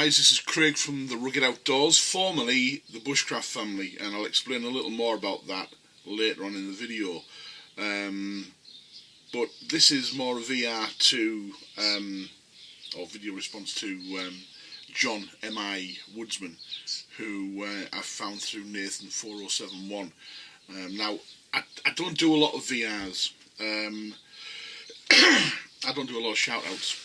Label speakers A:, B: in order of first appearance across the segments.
A: guys, this is Craig from the Rugged Outdoors, formerly the Bushcraft family, and I'll explain a little more about that later on in the video. But this is more a VR to, or video response to John, MI Woodsman, who I found through Nathan 4071. Now, I don't do a lot of VRs. I don't do a lot of shout-outs.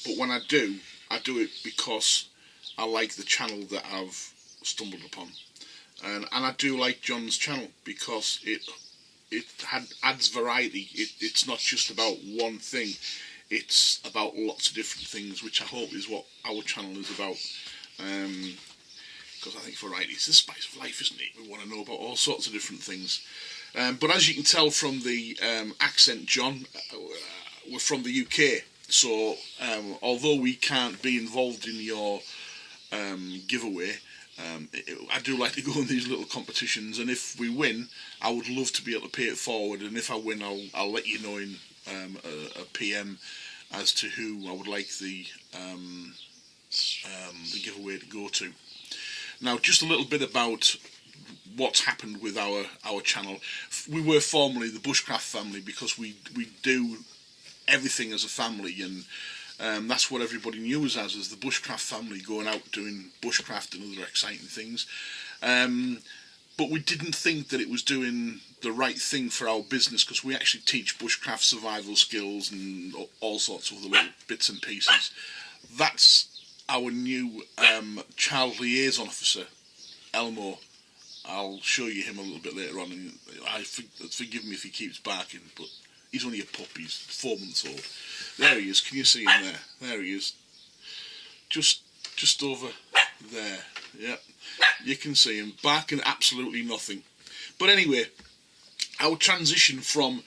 A: But when I do it because I like the channel that I've stumbled upon. And I do like John's channel because it adds variety. It's not just about one thing. It's about lots of different things, which I hope is what our channel is about. Because I think variety is the spice of life, isn't it? We want to know about all sorts of different things. But as you can tell from the accent, John, we're from the UK. So although we can't be involved in your giveaway, I do like to go in these little competitions, and if we win, I would love to be able to pay it forward. And if I win, I'll let you know in a PM as to who I would like the giveaway to go to. Now, just a little bit about what's happened with our channel. We were formerly the Bushcraft family because we do everything as a family, and that's what everybody knew us as the Bushcraft family, going out doing bushcraft and other exciting things. But we didn't think that it was doing the right thing for our business, because we actually teach bushcraft survival skills and all sorts of other little bits and pieces. That's our new child liaison officer, Elmo. I'll show you him a little bit later on, and forgive me if he keeps barking, but he's only a pup. He's 4 months old. There he is. Can you see him there? There he is. Just over there. Yep. You can see him barking absolutely nothing. But anyway, our transition from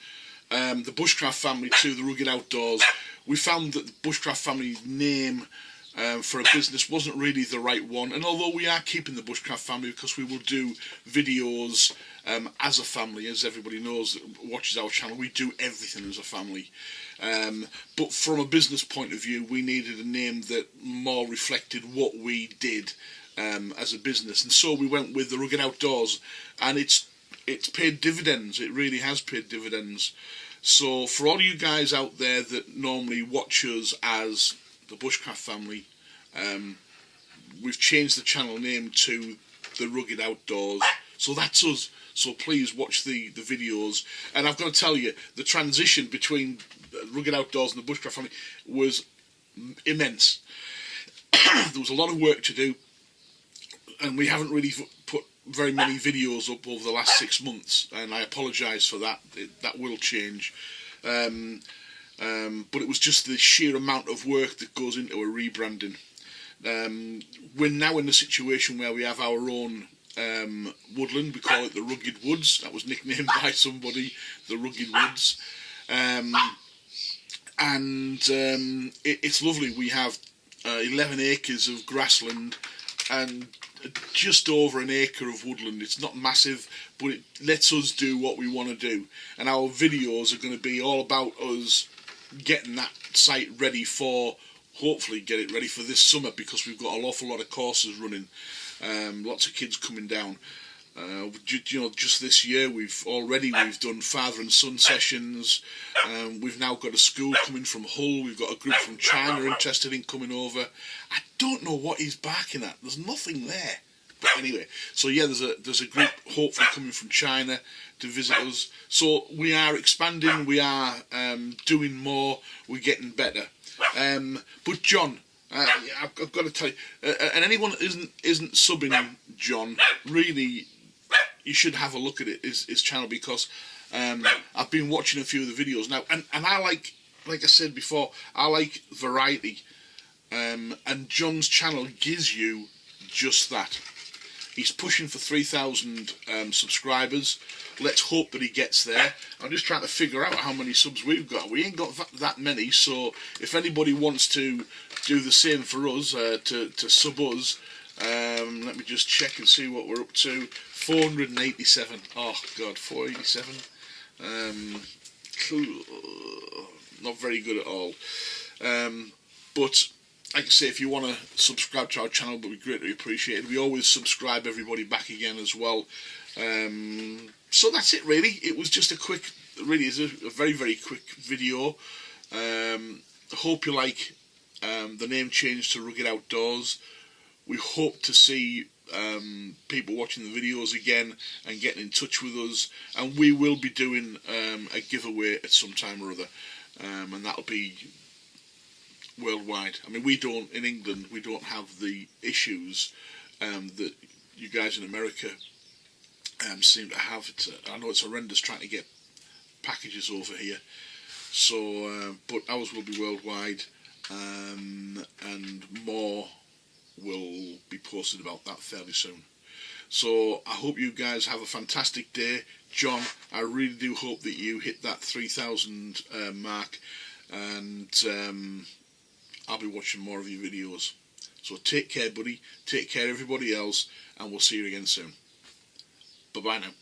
A: the Bushcraft family to the Rugged Outdoors, we found that the Bushcraft family name for a business wasn't really the right one. And although we are keeping the Bushcraft family, because we will do videos as a family, as everybody knows that watches our channel, we do everything as a family. But from a business point of view, we needed a name that more reflected what we did as a business, and so we went with the Rugged Outdoors, and it's paid dividends. It really has paid dividends. So for all you guys out there that normally watch us as the Bushcraft family, we've changed the channel name to the Rugged Outdoors. So that's us. So please watch the videos. And I've got to tell you, the transition between Rugged Outdoors and the Bushcraft family was immense. There was a lot of work to do, and we haven't really put very many videos up over the last 6 months, and I apologise for that. That will change. But it was just the sheer amount of work that goes into a rebranding. We're now in a situation where we have our own woodland. We call it the Rugged Woods. That was nicknamed by somebody, the Rugged Woods. It's lovely. We have 11 acres of grassland and just over an acre of woodland. It's not massive, but it lets us do what we want to do. And our videos are going to be all about us getting that site ready for, hopefully get it ready for this summer, because we've got an awful lot of courses running. Lots of kids coming down. Just this year we've done father and son sessions. We've now got a school coming from Hull. We've got a group from China interested in coming over. I don't know what he's barking at. There's nothing there. But anyway, so yeah, there's a group hopefully coming from China to visit us. So we are expanding. We are doing more. We're getting better. But John, I've got to tell you, and anyone that isn't subbing John, really, you should have a look at his channel, because I've been watching a few of the videos now, and I like I said before, I like variety, and John's channel gives you just that. He's pushing for 3,000 subscribers. Let's hope that he gets there. I'm just trying to figure out how many subs we've got. We ain't got that many, so if anybody wants to do the same for us, to sub us, let me just check and see what we're up to. 487. Oh God, 487. Not very good at all. But like I say, if you want to subscribe to our channel, that would be greatly appreciated. We always subscribe everybody back again as well. So that's it really. It was just a quick, really is a very, very quick video. Hope you like the name change to Rugged Outdoors. We hope to see people watching the videos again and getting in touch with us, and we will be doing a giveaway at some time or other, and that'll be worldwide. I mean, in England, we don't have the issues that you guys in America seem to have. I know it's horrendous trying to get packages over here, so but ours will be worldwide, and more will be posted about that fairly soon. So I hope you guys have a fantastic day. John, I really do hope that you hit that 3,000 mark, and I'll be watching more of your videos. So take care, buddy. Take care, everybody else, and we'll see you again soon. Bye-bye now.